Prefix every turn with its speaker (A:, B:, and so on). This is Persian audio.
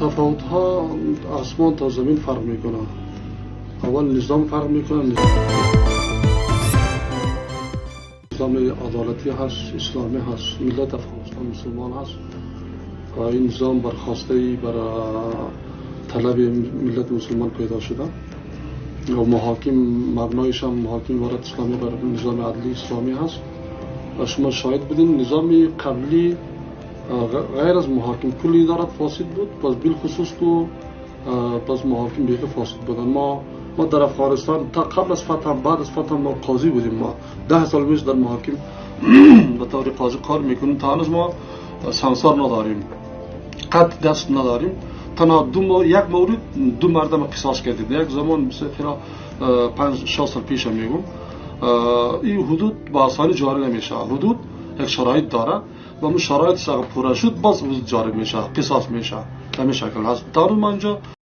A: تفاوت ها آسمان تا زمین فرق میکنه. اول نظام فرق میکنه. نظام عدالتی هست، اسلامی هست، ملت افغانستان مسلمان هست. این نظام برخواسته برای طلب ملت مسلمان پیدا شده و محاکم مبنایش هم محاکم وارد اسلامی بر نظام عدلی اسلامی هست. و شما شاهد بودین نظام قبلی غیر از محاکم کلی ادارات فاسد بود، پس بالخصوص تو پس محاکم بیخی فاسد بودن. ما در افغانستان تا قبل از فتح بعد از فتح ما قاضی بودیم. ما 10 سال پیش در محاکم به طور قاضی کار میکنیم. تا هنوز ما سانسور نداریم، قط دست نداریم. تنها یک مورد دو مردم قصاص کردید. یک زمان مثلا 5-6 سال پیش میگم این حدود با آسانی جاری نمیشه. حدود یک شرایط داره و اون شرایط اگر پورا شد باز جاری میشه، قصاص میشه. همین شکل هست. تا ما اینجا